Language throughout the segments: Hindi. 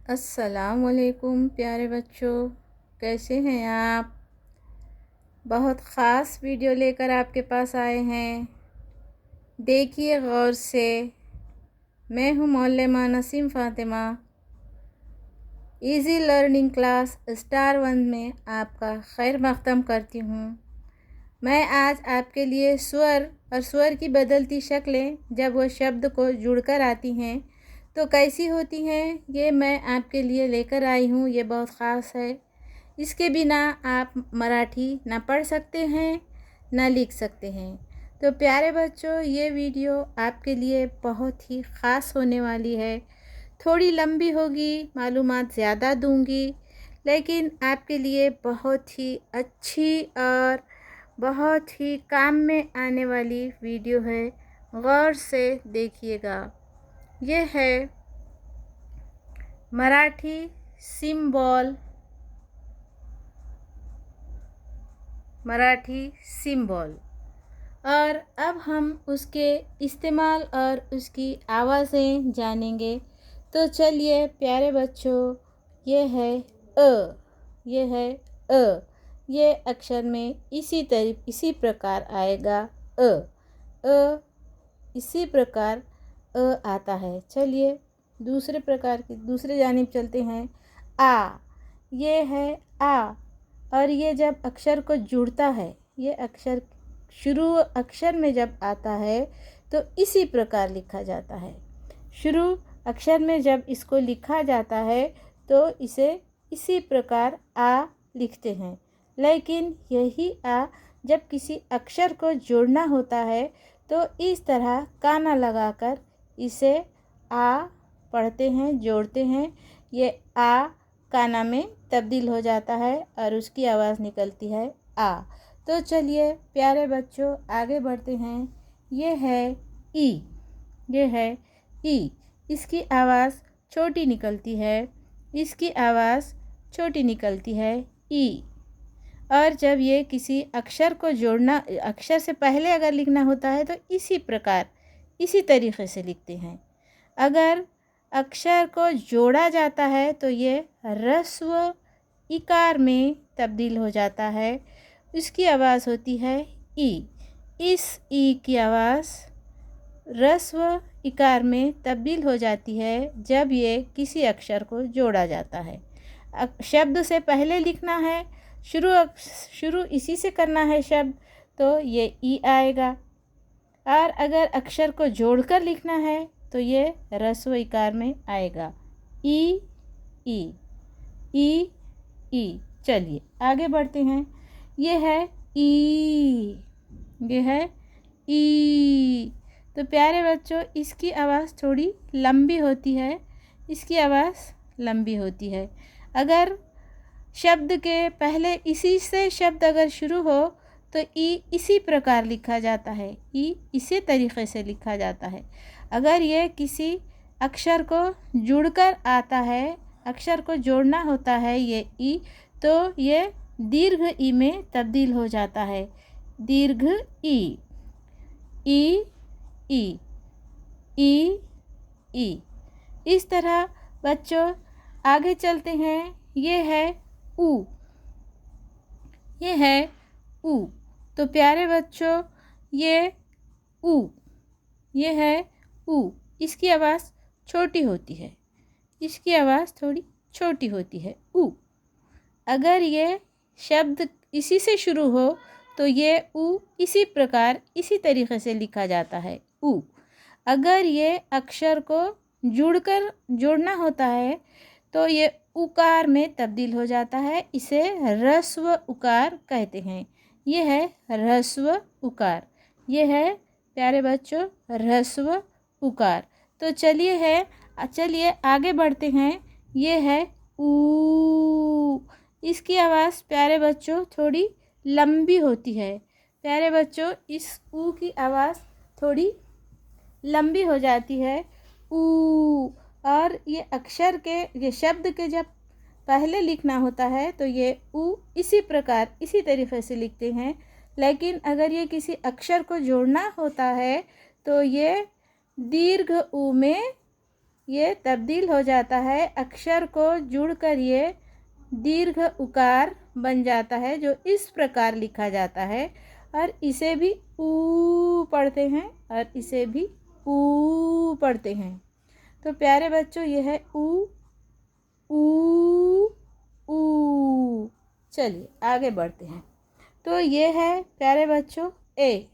अस्सलाम वालेकुम प्यारे बच्चों, कैसे हैं आप। बहुत ख़ास वीडियो लेकर आपके पास आए हैं। देखिए गौर से। मैं हूँ मौलमा Naseem Fatima. Easy learning class star 1 में आपका खैर मक़दम करती हूँ। मैं आज आपके लिए स्वर और स्वर की बदलती शक्लें जब वो शब्द को जुड़कर आती हैं तो कैसी होती हैं, ये मैं आपके लिए लेकर आई हूँ। ये बहुत ख़ास है। इसके बिना आप मराठी ना पढ़ सकते हैं ना लिख सकते हैं। तो प्यारे बच्चों, ये वीडियो आपके लिए बहुत ही ख़ास होने वाली है। थोड़ी लंबी होगी, मालूमात ज़्यादा दूंगी, लेकिन आपके लिए बहुत ही अच्छी और बहुत ही काम में आने वाली वीडियो है। गौर से देखिएगा। ये है मराठी सिंबल। मराठी सिंबल। और अब हम उसके इस्तेमाल और उसकी आवाज़ें जानेंगे। तो चलिए प्यारे बच्चों, ये है अ। ये है अ। ये अक्षर में इसी प्रकार आएगा अ। अ इसी प्रकार अ आता है। चलिए दूसरे जानिब चलते हैं। आ। ये है आ। और ये जब अक्षर को जुड़ता है, ये अक्षर शुरू अक्षर में जब आता है तो इसी प्रकार लिखा जाता है। शुरू अक्षर में जब इसको लिखा जाता है तो इसे इसी प्रकार आ लिखते हैं। लेकिन यही आ जब किसी अक्षर को जोड़ना होता है तो इस तरह काना लगाकर इसे आ पढ़ते हैं, जोड़ते हैं। ये आ काना में तब्दील हो जाता है और उसकी आवाज़ निकलती है आ। तो चलिए प्यारे बच्चों, आगे बढ़ते हैं। ये है ई। ये है ई। इसकी आवाज़ छोटी निकलती है। इसकी आवाज़ छोटी निकलती है ई। और जब ये किसी अक्षर को जोड़ना, अक्षर से पहले अगर लिखना होता है तो इसी प्रकार इसी तरीक़े से लिखते हैं। अगर अक्षर को जोड़ा जाता है तो ये ह्रस्व इकार में तब्दील हो जाता है। इसकी आवाज़ होती है ई। इस ई की आवाज़ ह्रस्व इकार में तब्दील हो जाती है जब ये किसी अक्षर को जोड़ा जाता है। शब्द से पहले लिखना है, शुरू इसी से करना है शब्द, तो ये ई आएगा। और अगर अक्षर को जोड़कर लिखना है तो ये ह्रस्व इकार में आएगा ई ई ई ई। चलिए आगे बढ़ते हैं। ये है ई। ये है ई। तो प्यारे बच्चों, इसकी आवाज़ थोड़ी लंबी होती है। इसकी आवाज़ लंबी होती है। अगर शब्द के पहले इसी से शब्द अगर शुरू हो तो ई इसी प्रकार लिखा जाता है। ई इसी तरीक़े से लिखा जाता है। अगर ये किसी अक्षर को जुड़कर आता है, अक्षर को जोड़ना होता है ये ई, तो ये दीर्घ ई में तब्दील हो जाता है। दीर्घ ई ई ई ई ई। इस तरह बच्चों आगे चलते हैं। ये है ऊ। ये है ऊ। तो प्यारे बच्चों, ये ऊ। ये है ऊ। इसकी आवाज़ छोटी होती है। इसकी आवाज़ थोड़ी छोटी होती है ऊ। अगर ये शब्द इसी से शुरू हो तो ये ऊ इसी प्रकार इसी तरीक़े से लिखा जाता है ऊ। अगर ये अक्षर को जोड़ना होता है तो ये उकार में तब्दील हो जाता है। इसे ह्रस्व उकार कहते हैं। ये है ह्रस्व उकार। ये है प्यारे बच्चों ह्रस्व उकार। तो चलिए आगे बढ़ते हैं। ये है ऊ। इसकी आवाज़ प्यारे बच्चों थोड़ी लंबी होती है। प्यारे बच्चों, इस ऊ की आवाज़ थोड़ी लंबी हो जाती है ऊ। और ये शब्द के जब पहले लिखना होता है तो ये ऊ इसी प्रकार इसी तरीक़े से लिखते हैं। लेकिन अगर ये किसी अक्षर को जोड़ना होता है तो ये दीर्घ ऊ में ये तब्दील हो जाता है, अक्षर को जुड़कर ये दीर्घ उकार बन जाता है, जो इस प्रकार लिखा जाता है। और इसे भी ऊ पढ़ते हैं और इसे भी ऊ पढ़ते हैं। तो प्यारे बच्चों, ये है ऊ ऊ ऊ। चलिए आगे बढ़ते हैं। तो ये है प्यारे बच्चों ए,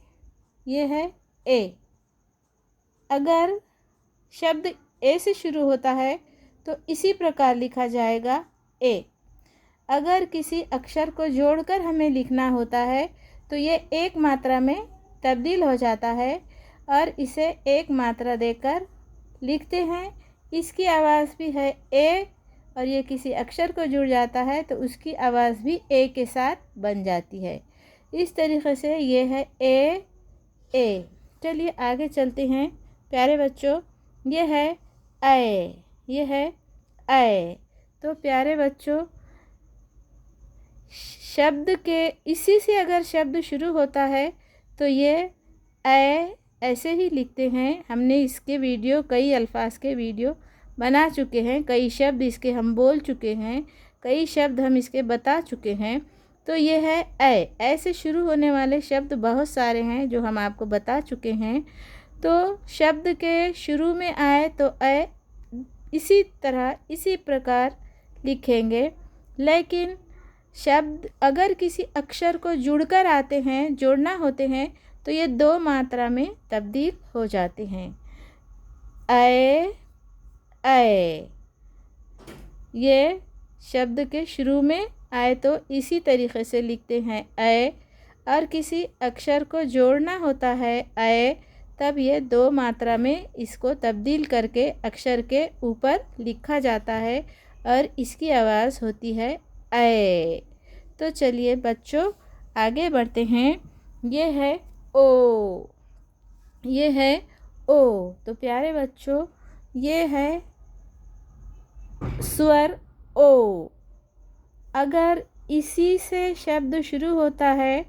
ये है ए। अगर शब्द ए से शुरू होता है तो इसी प्रकार लिखा जाएगा ए। अगर किसी अक्षर को जोड़कर हमें लिखना होता है तो ये एक मात्रा में तब्दील हो जाता है और इसे एक मात्रा देकर लिखते हैं। इसकी आवाज़ भी है ए, और ये किसी अक्षर को जुड़ जाता है तो उसकी आवाज़ भी ए के साथ बन जाती है। इस तरीके से ये है ए ए। चलिए आगे चलते हैं प्यारे बच्चों। ये है ऐ, ये है ऐ। तो प्यारे बच्चों, शब्द के इसी से अगर शब्द शुरू होता है तो ये ऐ ऐसे ही लिखते हैं। हमने इसके वीडियो, कई अल्फाज के वीडियो बना चुके हैं, कई शब्द इसके हम बोल चुके हैं, कई शब्द हम इसके बता चुके हैं। तो ये है ऐ। ऐसे शुरू होने वाले शब्द बहुत सारे हैं जो हम आपको बता चुके हैं। तो शब्द के शुरू में आए तो ऐ इसी तरह, इसी प्रकार लिखेंगे। लेकिन शब्द अगर किसी अक्षर को जुड़कर आते हैं, जोड़ना होते हैं, तो ये दो मात्रा में तब्दील हो जाते हैं। ऐ ऐ। ये शब्द के शुरू में आए तो इसी तरीके से लिखते हैं ऐ, और किसी अक्षर को जोड़ना होता है ऐ, तब ये दो मात्रा में इसको तब्दील करके अक्षर के ऊपर लिखा जाता है और इसकी आवाज़ होती है ऐ। तो चलिए बच्चों आगे बढ़ते हैं। ये है ओ, ये है ओ। तो प्यारे बच्चों, ये है स्वर ओ। अगर इसी से शब्द शुरू होता है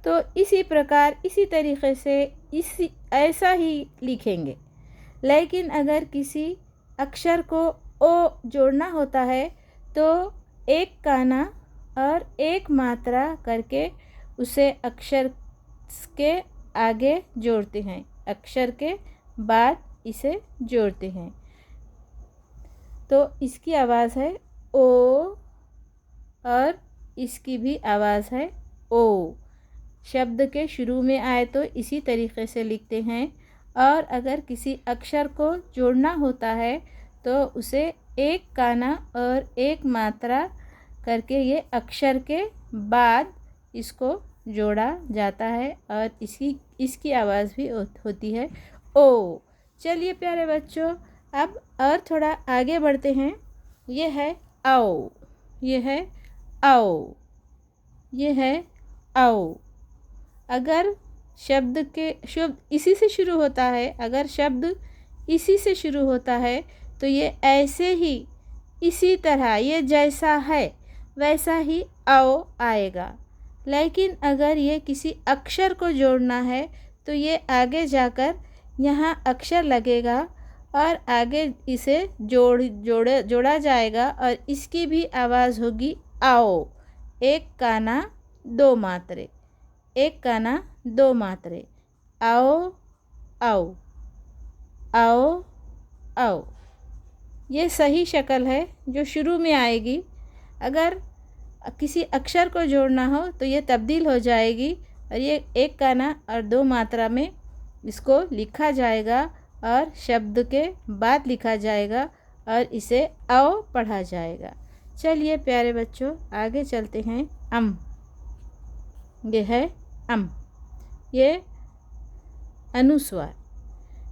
तो इसी प्रकार, इसी तरीके से, इसी ऐसा ही लिखेंगे। लेकिन अगर किसी अक्षर को ओ जोड़ना होता है तो एक काना और एक मात्रा करके उसे अक्षर के आगे जोड़ते हैं, अक्षर के बाद इसे जोड़ते हैं। तो इसकी आवाज़ है ओ और इसकी भी आवाज़ है ओ। शब्द के शुरू में आए तो इसी तरीके से लिखते हैं, और अगर किसी अक्षर को जोड़ना होता है तो उसे एक काना और एक मात्रा करके ये अक्षर के बाद इसको जोड़ा जाता है और इसकी आवाज़ भी होती है ओ। चलिए प्यारे बच्चों, अब और थोड़ा आगे बढ़ते हैं। ये है आओ, ये है आओ, ये है आओ। अगर शब्द इसी से शुरू होता है, अगर शब्द इसी से शुरू होता है तो ये ऐसे ही, इसी तरह, ये जैसा है वैसा ही आओ आएगा। लेकिन अगर ये किसी अक्षर को जोड़ना है तो ये आगे जाकर यहाँ अक्षर लगेगा और आगे इसे जोड़ा जाएगा और इसकी भी आवाज़ होगी आओ। एक काना दो मात्रे, एक काना दो मात्रे, आओ आओ, आओ आओ। ये सही शक्ल है जो शुरू में आएगी। अगर किसी अक्षर को जोड़ना हो तो ये तब्दील हो जाएगी और ये एक काना और दो मात्रा में इसको लिखा जाएगा और शब्द के बाद लिखा जाएगा और इसे आओ पढ़ा जाएगा। चलिए प्यारे बच्चों आगे चलते हैं। ये है अम, ये अनुस्वार,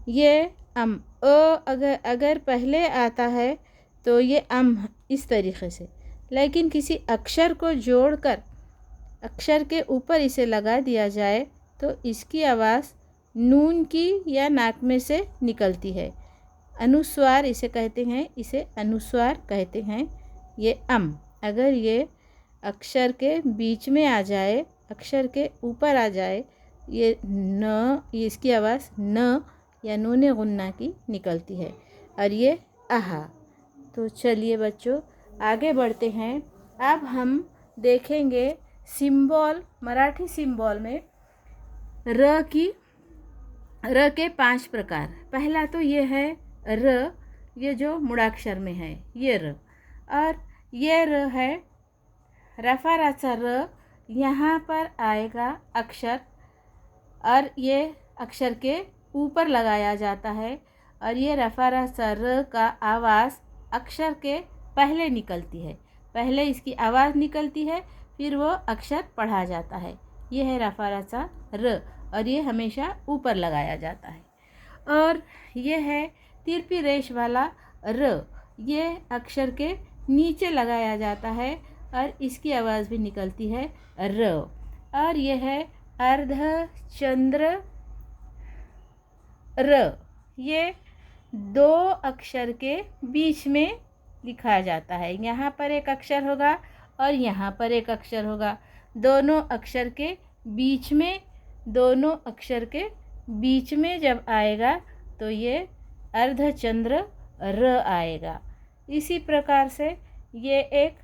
ये अम। अगर पहले आता है तो ये अम इस तरीके से, लेकिन किसी अक्षर को जोड़कर अक्षर के ऊपर इसे लगा दिया जाए तो इसकी आवाज़ नून की या नाक में से निकलती है। अनुस्वार इसे कहते हैं, इसे अनुस्वार कहते हैं। ये अम अगर ये अक्षर के बीच में आ जाए, अक्षर के ऊपर आ जाए, ये न, ये इसकी आवाज़ न या नून गुन्ना की निकलती है। और ये आहा। तो चलिए बच्चों आगे बढ़ते हैं। अब हम देखेंगे सिंबल, मराठी सिंबल में र के 5 प्रकार। पहला तो ये है र, ये जो मुड़ाक्षर में है ये र। और ये र है रफाराचा र, यहाँ पर आएगा अक्षर और ये अक्षर के ऊपर लगाया जाता है। और ये रफाराचा र का आवाज़ अक्षर के पहले निकलती है, पहले इसकी आवाज़ निकलती है फिर वो अक्षर पढ़ा जाता है। ये है रफाराचा र और ये हमेशा ऊपर लगाया जाता है। और ये है तिरपी रेश वाला र, ये अक्षर के नीचे लगाया जाता है और इसकी आवाज़ भी निकलती है र। और ये है अर्धचंद्र र, ये 2 अक्षर के बीच में लिखा जाता है। यहाँ पर एक अक्षर होगा और यहाँ पर एक अक्षर होगा, दोनों अक्षर के बीच में, दोनों अक्षर के बीच में जब आएगा तो ये अर्धचंद्र र आएगा। इसी प्रकार से ये एक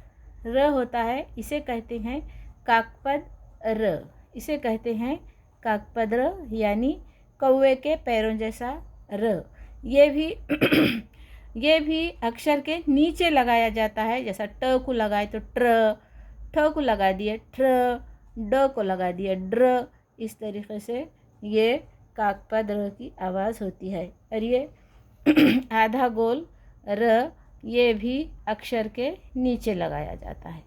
र होता है, इसे कहते हैं काकपद र, इसे कहते हैं काकपद र यानी कौवे के पैरों जैसा र। ये भी अक्षर के नीचे लगाया जाता है। जैसा ट को लगाए तो ट्र, ठ को लगा दिए ट्र, ड को लगा दिए ड्र। इस तरीके से ये काकपद र की आवाज़ होती है। और ये आधा गोल र, ये भी अक्षर के नीचे लगाया जाता है,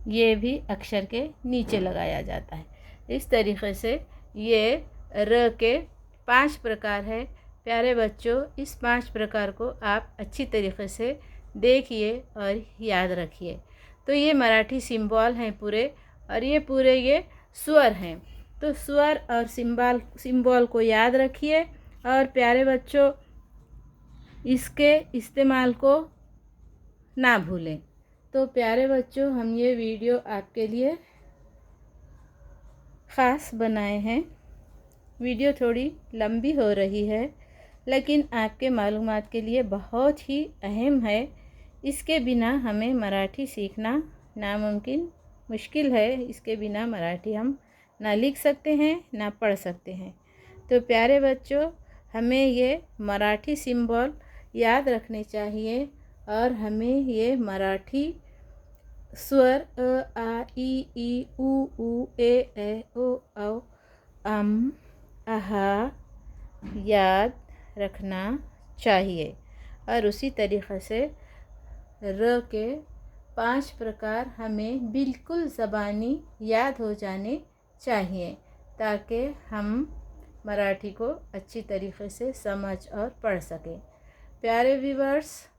ये भी अक्षर के नीचे लगाया जाता है। इस तरीके से ये र के 5 प्रकार है। प्यारे बच्चों, इस 5 प्रकार को आप अच्छी तरीके से देखिए और याद रखिए। तो ये मराठी सिंबल हैं पूरे, और ये पूरे ये स्वर हैं। तो स्वर और सिंबल को याद रखिए और प्यारे बच्चों इसके इस्तेमाल को ना भूलें। तो प्यारे बच्चों हम ये वीडियो आपके लिए ख़ास बनाए हैं। वीडियो थोड़ी लंबी हो रही है लेकिन आपके मालूमात के लिए बहुत ही अहम है। इसके बिना हमें मराठी सीखना नामुमकिन, मुश्किल है। इसके बिना मराठी हम ना लिख सकते हैं ना पढ़ सकते हैं। तो प्यारे बच्चों हमें ये मराठी सिंबल याद रखने चाहिए और हमें ये मराठी स्वर अ आ ई उ ए ओ औ अम आहा याद रखना चाहिए। और उसी तरीक़े से र के 5 प्रकार हमें बिल्कुल ज़बानी याद हो जाने चाहिए ताकि हम मराठी को अच्छी तरीक़े से समझ और पढ़ सकें। प्यारे व्यूअर्स,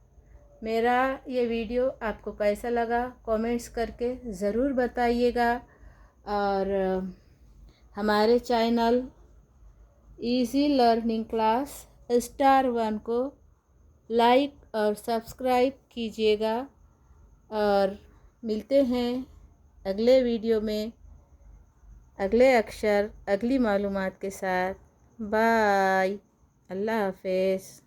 मेरा ये वीडियो आपको कैसा लगा कमेंट्स करके ज़रूर बताइएगा। और हमारे channel easy learning class star 1 को लाइक और सब्सक्राइब कीजिएगा। और मिलते हैं अगले वीडियो में अगले अक्षर, अगली मालूमात के साथ। बाय, अल्लाह हाफ़िज़।